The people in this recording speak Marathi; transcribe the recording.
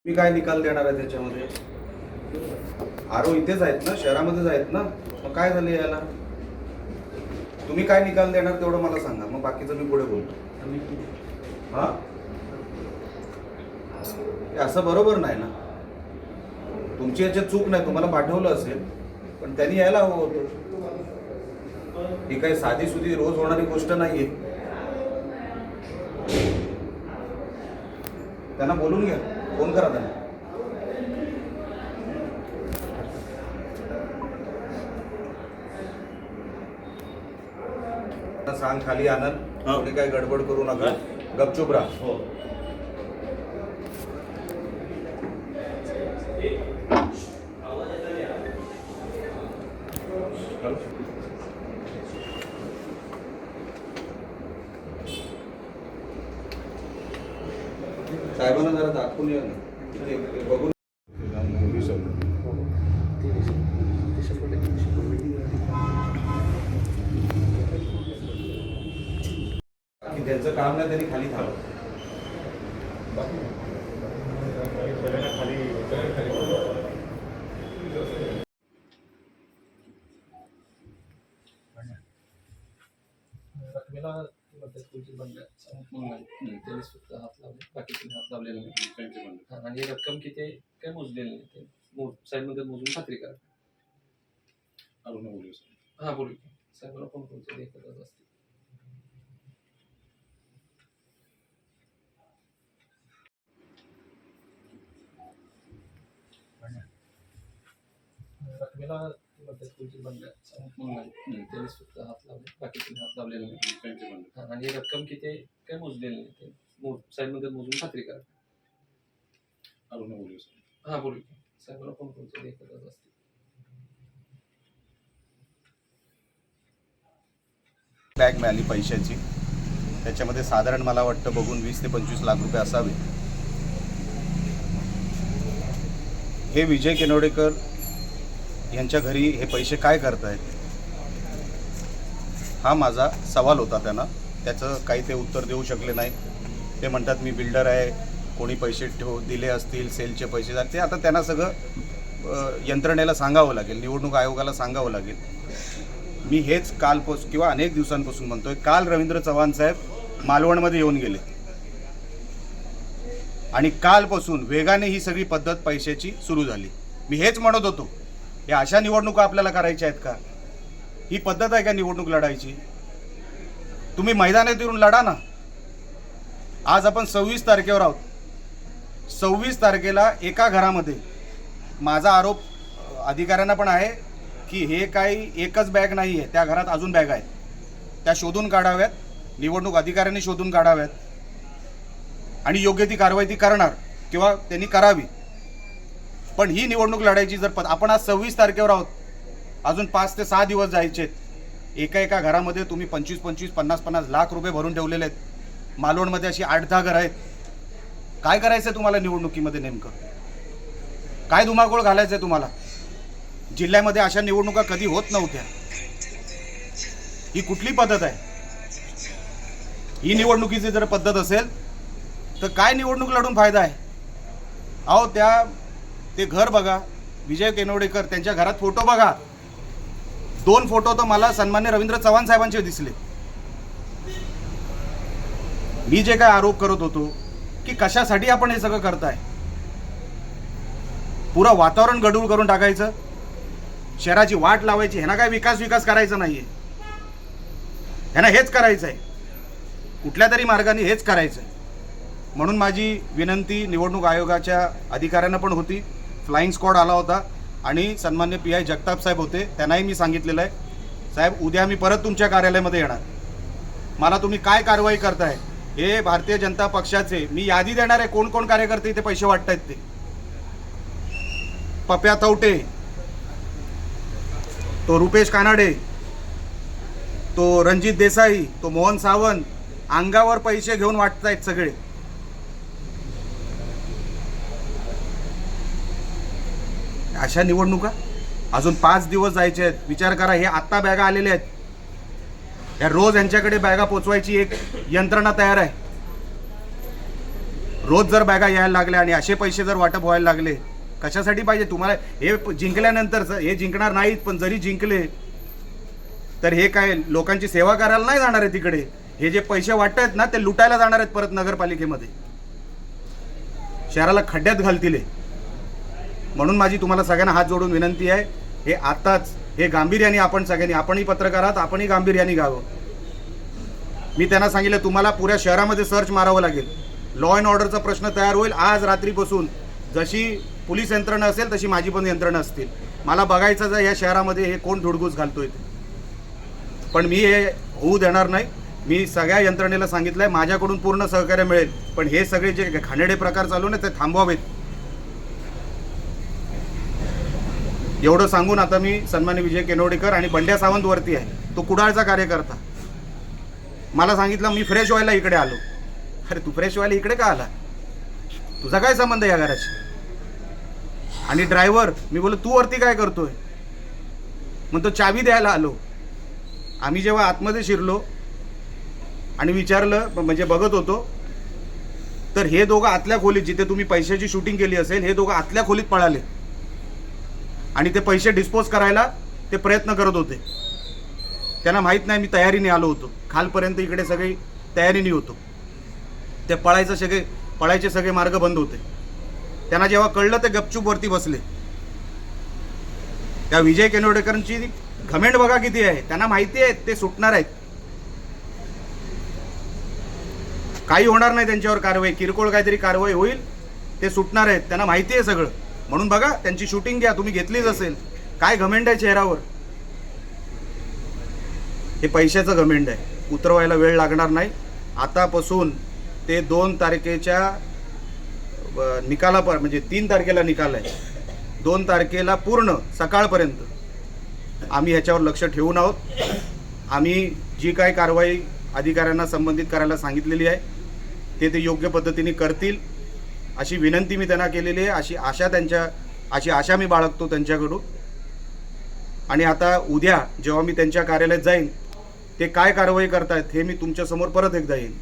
तुम्ही काय निकाल देणार आहे त्याच्यामध्ये? आरो इथेच आहेत ना, शहरामध्येच आहेत ना, मग काय झालं याला? तुम्ही काय निकाल देणार तेवढं मला सांगा, मग बाकीचं मी पुढे बोलतो. हा, हे असं बरोबर नाही ना. तुमची याच्यात चूक नाही, तुम्हाला पाठवलं असेल पण त्यांनी यायला हवं होतं. ही काही साधी सुधी रोज होणारी गोष्ट नाहीये. त्यांना बोलून घ्या, फोन करा त्यांना. सांग खाली आनंद, कोणी काय गडबड करू नका, गपचूप राहा. साहेबांना जरा दाखवून या ना, ते बघून. त्यांचं काम नाही, त्यांनी खाली थांबलं. रकमेला मध्यस्थीची बंद त्यांनीच फक्त हात लावले, बाकीचे हात लावलेले नाही. आणि रक्कम किती आहे काय मोजलेली नाही. ते साईडमध्ये मोजून खात्री करा. हा बोलू साहेबांना फोन करून एकत्रच असते. रकमेला मध्यस्थीची बंद त्यांनीच फक्त हात लावले, बाकीचे हात लावलेले नाही. आणि रक्कम किती आहे काय मोजलेली नाही. ते साईडमध्ये मोजून खात्री करा. हा बोलू साहेबांना फोन करून एकत्रच असते. बॅग मिळाली पैशाची, त्याच्यामध्ये साधारण मला वाटतं बघून 20 ते 25 लाख रुपये असावे. हे विजय केनवडेकर यांच्या घरी हे पैसे काय करतायत, हा माझा सवाल होता त्यांना. त्याचं काही ते उत्तर देऊ शकले नाही. ते म्हणतात मी बिल्डर आहे, कोणी पैसे दिले असतील, सेलचे पैसे झाले ते आता त्यांना सगळं यंत्रणेला सांगावं लागेल, निवडणूक आयोगाला सांगावं लागेल. मी हेच कालपासून किंवा अनेक दिवसांपासून म्हणतोय. काल रवींद्र चव्हाण साहेब मालवणमध्ये येऊन गेले आणि कालपासून वेगाने ही सगळी पद्धत पैशाची सुरू झाली. मी हेच म्हणत होतो, या अशा निवडणुका आपल्याला करायच्या आहेत का? ही पद्धत आहे का निवडणूक लढायची? तुम्ही मैदानात येऊन लढा ना. आज आपण 26 तारखेवर आहोत. 26 तारखेला एका घरामध्ये माझा आरोप अधिकाऱ्यांना पण आहे की हे काही एकच बॅग नाही आहे, त्या घरात अजून बॅग आहेत, त्या शोधून काढाव्यात, निवडणूक अधिकाऱ्यांनी शोधून काढाव्यात आणि योग्य ती कारवाई ती करणार किंवा त्यांनी करावी. पण ही निवडणूक लढायची जर आपण आज 26 तारखेवर आहोत, अजून 5 ते 6 दिवस जायचे आहेत. एका घरामध्ये तुम्ही 25-25, 50-50 लाख रुपये भरून ठेवलेले आहेत. मालवणमध्ये अशी 8-10 घरं आहेत. काय करायचं तुम्हाला निवडणुकीमध्ये? नेमकं काय धुमाकूळ घालायचं आहे तुम्हाला? जिल्ह्यामध्ये अशा निवडणुका कधी होत नव्हत्या. ही कुठली पद्धत आहे? ही निवडणुकीची जर पद्धत असेल तर काय निवडणूक लढून फायदा आहे? अहो ते घर बघा, विजय केनवडेकर त्यांच्या घरात फोटो बघा. 2 फोटो तर मला सन्मान्य रवींद्र चव्हाण साहेबांचे दिसले. मी जे काय आरोप करत होतो की कशासाठी आपण हे सगळं करताय, पुरा वातावरण गढूळ करून टाकायचं, शहराची वाट लावायची, ह्यांना काय विकास करायचा नाहीये. ह्यांना हेच करायचं आहे, कुठल्या तरी मार्गाने हेच करायचं आहे. म्हणून माझी विनंती निवडणूक आयोगाच्या अधिकाऱ्यांना पण होती. फ्लाइंग स्क्वॉड आला होता आणि सन्मान्य PI जगताप साहेब होते. त्यांनाही मी सांगितलेलं आहे, साहेब उद्या मी परत तुमच्या कार्यालयामध्ये येणार, मला तुम्ही काय कारवाई करताय हे भारतीय जनता पक्षाचे मी यादी देणार आहे. कोण कोण कार्यकर्ते इथे पैसे वाटतायत ते. पप्या तवटे, तो रुपेश कानाडे, तो रणजित देसाई, तो मोहन सावंत, अंगावर पैसे घेऊन वाटतायत सगळे. अशा निवडणुका अजून 5 दिवस जायचे आहेत. विचार करा, हे आत्ता बॅगा आलेल्या आहेत, या रोज यांच्याकडे बॅगा पोचवायची एक यंत्रणा तयार आहे. रोज जर बॅगा यायला लागल्या आणि असे पैसे जर वाटप व्हायला लागले, कशासाठी पाहिजे तुम्हाला? हे जिंकल्यानंतर हे जिंकणार नाहीत, पण जरी जिंकले तर हे काय लोकांची सेवा करायला नाही जाणार आहे तिकडे. हे जे पैसे वाटतायत ना ते लुटायला जाणार आहेत परत नगरपालिकेमध्ये, शहराला खड्ड्यात घालतील. म्हणून माझी तुम्हाला सगळ्यांना हात जोडून विनंती आहे, हे आताच हे गांभीर्याने आपण सगळ्यांनी, आपणही पत्रकार आहात, आपणही गांभीर्याने घ्यावं. मी त्यांना सांगितलं तुम्हाला पुऱ्या शहरामध्ये सर्च मारावं लागेल. लॉ अँड ऑर्डरचा प्रश्न तयार होईल. आज रात्रीपासून जशी पोलीस यंत्रणा असेल तशी माझी पण यंत्रणा असतील. मला बघायचं आहे या शहरामध्ये हे कोण धुडगूस घालतोय ते. पण मी हे होऊ देणार नाही. मी सगळ्या यंत्रणेला सांगितलं आहे माझ्याकडून पूर्ण सहकार्य मिळेल, पण हे सगळे जे घाणेरडे प्रकार चालू ना ते थांबवावेत. एवढं सांगून आता मी सन्माननीय विजय केनवडेकर आणि बंड्या सावंत वरती आहे, तो कुडाळचा कार्यकर्ता. मला सांगितलं मी फ्रेश व्हायला इकडे आलो. अरे तू फ्रेश व्हायला इकडे का आला? तुझा काय संबंध या घराशी? आणि ड्रायव्हर, मी बोललो तू वरती काय करतोय? मग तो चावी द्यायला आलो. आम्ही जेव्हा आतमध्ये शिरलो आणि विचारलं, म्हणजे बघत होतो, तर हे दोघं आतल्या खोलीत, जिथे तुम्ही पैशाची शूटिंग केली असेल, हे दोघं आतल्या खोलीत पळाले आणि ते पैसे डिस्पोज करायला ते प्रयत्न करत होते. त्यांना माहीत नाही मी तयारीने आलो होतो, खालपर्यंत इकडे सगळी तयारीने होतो. ते पळायचे सगळे मार्ग बंद होते. त्यांना जेव्हा कळलं ते गपचूप वरती बसले. त्या विजय केनवडेकरांची घमेंड बघा किती आहे. त्यांना माहिती आहे ते सुटणार आहेत, काही होणार नाही त्यांच्यावर कारवाई, किरकोळ काहीतरी कारवाई होईल, ते सुटणार आहेत. त्यांना माहिती आहे सगळं. म्हणून बघा त्यांची शूटिंग घ्या, तुम्ही घेतलीच असेल. काय घमेंड आहे चेहऱ्यावर. हे पैशाचं घमेंड आहे. उतरवायला वेळ लागणार नाही. आतापासून ते 2 तारखेच्या निकालापर्यंत, म्हणजे 3 तारखेला निकाल आहे, 2 तारखेला पूर्ण सकाळपर्यंत आम्ही ह्याच्यावर लक्ष ठेवून आहोत. आम्ही जी काय कारवाई अधिकाऱ्यांना संबंधित करायला सांगितलेली आहे ते योग्य पद्धतीने करतील अशी विनंती मी त्यांना केलेली आहे. अशी आशा मी बाळगतो त्यांच्याकडून. आणि आता उद्या जेव्हा मी त्यांच्या कार्यालयात जाईन, ते काय कारवाई करतायत हे मी तुमच्यासमोर परत एकदा येईन.